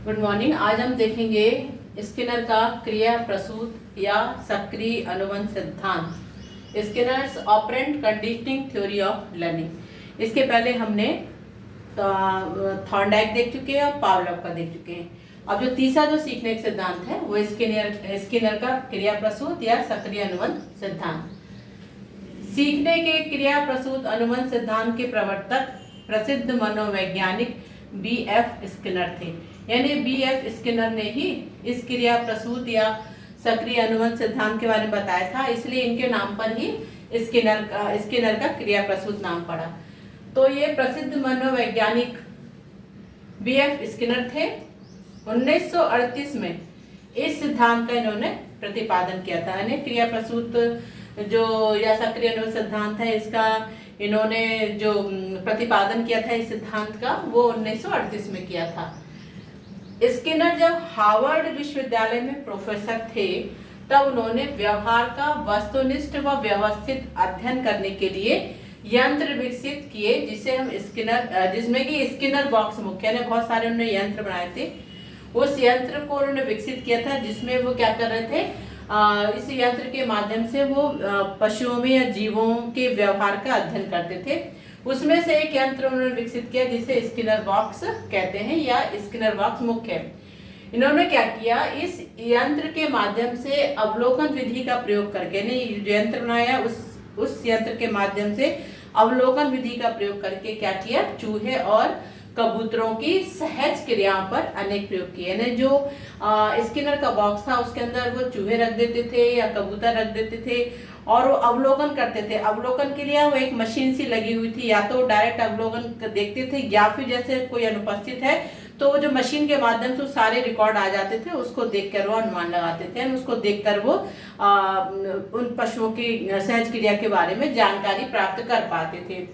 Good morning. आज हम देखेंगे स्किनर का क्रिया प्रसूत या सक्रिय अनुबंध सिद्धांत, Skinner's operant conditioning theory of learning. इसके पहले हमने थॉर्नडाइक देख चुके हैं और पावलोव का देख चुके हैं। अब जो तीसरा जो सीखने का सिद्धांत है वो स्किनर का क्रिया प्रसूत या सक्रिय अनुबंध सिद्धांत। सीखने के क्रिया प्रसूत अनुबंध सिद्धांत के प्रवर्तक प्रसिद्ध मनोवैज्ञानिक B.F. स्किनर थे। यानी B.F. स्किनर ने ही इस क्रिया प्रसूत या सक्रिय अनुबंध सिद्धांत के बारे में बताया था, इसलिए इनके नाम पर ही स्किनर का क्रिया प्रसूत नाम पड़ा। तो ये प्रसिद्ध मनोवैज्ञानिक B.F. स्किनर थे। 1938 में इस सिद्धांत का इन्होंने प्रतिपादन किया था। यानी क्रिया प्रसूत जो या सक्रिय अनुबंध सिद्धांत है, इसका इन्होंने जो प्रतिपादन किया था इस सिद्धांत का, वो 1938 में किया था। स्किनर जब हार्वर्ड विश्वविद्यालय में प्रोफेसर थे तब उन्होंने व्यवहार का वस्तुनिष्ठ व व्यवस्थित अध्ययन करने के लिए यंत्र विकसित किए, जिसमें कि स्किनर बॉक्स मुख्य ने बहुत सारे उन्होंने यंत्र बनाए थे। उस यंत्र को उन्होंने विकसित किया था जिसमें वो क्या कर रहे थे, इस यंत्र के माध्यम से वो पशुओं में या जीवों के व्यवहार का अध्ययन करते थे। उसमें से एक यंत्र उन्होंने विकसित किया जिसे स्किनर बॉक्स कहते हैं या स्किनर बॉक्स मुख्य है। इन्होंने क्या किया, इस यंत्र के माध्यम से अवलोकन विधि का प्रयोग करके, जो यंत्र बनाया उस यंत्र के माध्यम से अवलोकन विधि का प्रयोग करके क्या किया, चूहे और कबूतरों की सहज क्रियाओं पर अनेक प्रयोग किए। यानी जो स्किनर का बॉक्स था उसके अंदर वो चूहे रख देते थे या कबूतर रख देते थे और वो अवलोकन करते थे। अवलोकन के लिए वो एक मशीन सी लगी हुई थी, या तो डायरेक्ट अवलोकन देखते थे या फिर जैसे कोई अनुपस्थित है तो वो जो मशीन के माध्यम से सारे रिकॉर्ड आ जाते थे, उसको देखकर वो अनुमान लगाते थे। उसको देखकर वो उन पशुओं की सहज क्रिया के बारे में जानकारी प्राप्त कर पाते थे।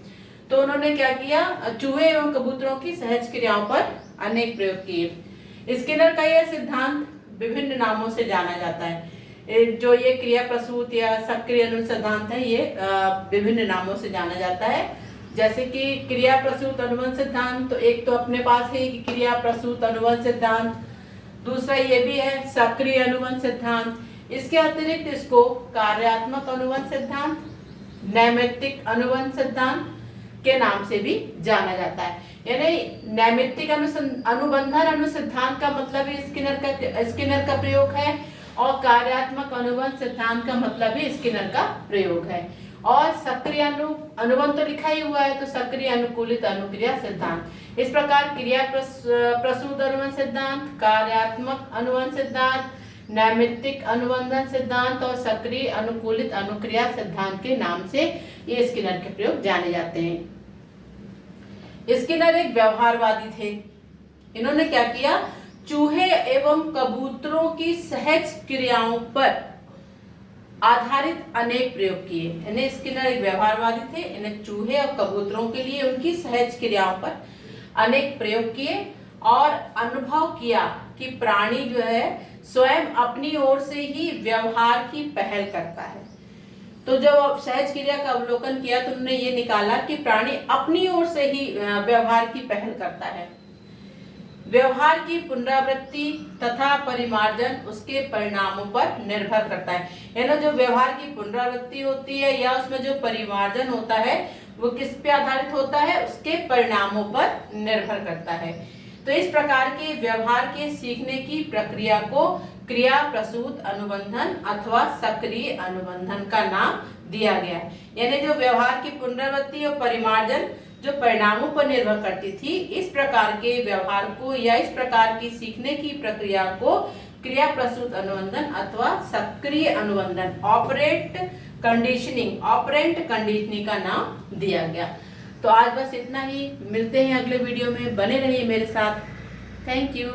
तो उन्होंने क्या किया, चूहे एवं कबूतरों की सहज क्रियाओं पर अनेक प्रयोग किए। स्किनर का यह सिद्धांत विभिन्न नामों से जाना जाता है। जो ये क्रिया प्रसूत या सक्रिय अनुबंध सिद्धांत है, ये विभिन्न नामों से जाना जाता है। जैसे कि क्रिया प्रसूत अनुबंध सिद्धांत, तो एक तो अपने पास है क्रिया प्रसूत अनुबंध सिद्धांत, दूसरा ये भी है सक्रिय अनुबंध सिद्धांत। इसके अतिरिक्त इसको कार्यात्मक अनुबंध सिद्धांत, नैमित्तिक अनुबंध सिद्धांत के नाम से भी जाना जाता है। यानी नैमित्तिक अनुबंधन अनुसिद्धांत का मतलब ही स्किनर का प्रयोग है, और कार्यात्मक अनुबंध सिद्धांत का मतलब भी स्किनर का प्रयोग है। और सक्रिय अनुबंध तो लिखा ही हुआ है, तो सक्रिय अनुकूलित अनुक्रिया सिद्धांत। इस प्रकार क्रिया प्रसूत अनुबंध सिद्धांत, कार्यात्मक अनुबंध सिद्धांत, नैमित्तिक अनुबंधन सिद्धांत और सक्रिय अनुकूलित अनुक्रिया सिद्धांत के नाम से ये स्किनर के प्रयोग जाने जाते हैं। स्किनर एक व्यवहारवादी थे। इन्होंने क्या किया, चूहे एवं कबूतरों की सहज क्रियाओं पर आधारित अनेक प्रयोग किए। यानी स्किनर एक व्यवहारवादी थे। इन्हें चूहे और कबूतरों के लिए उनकी सहज क्रियाओं पर अनेक प्रयोग किए और अनुभव किया कि प्राणी जो है स्वयं अपनी ओर से ही व्यवहार की पहल करता है। तो जब सहज क्रिया का अवलोकन किया तो उन्होंने ये निकाला कि प्राणी अपनी ओर से ही व्यवहार की पहल करता है। व्यवहार की पुनरावृत्ति तथा परिमार्जन उसके परिणामों पर निर्भर करता है। यानी जो व्यवहार की पुनरावृत्ति होती है या उसमें जो परिमार्जन होता है वो किस पे आधारित होता है, उसके परिणामों पर निर्भर करता है। तो इस प्रकार के व्यवहार के सीखने की प्रक्रिया को क्रिया प्रसूत अनुबंधन अथवा सक्रिय अनुबंधन का नाम दिया गया है। यानी जो व्यवहार की पुनरावृत्ति और परिमार्जन जो परिणामों पर निर्भर करती थी, इस प्रकार के व्यवहार को या इस प्रकार की सीखने की प्रक्रिया को क्रिया प्रसूत अनुबंधन अथवा सक्रिय अनुबंधन ऑपरेंट कंडीशनिंग का नाम दिया गया। तो आज बस इतना ही। मिलते हैं अगले वीडियो में, बने रहिए मेरे साथ। Thank you.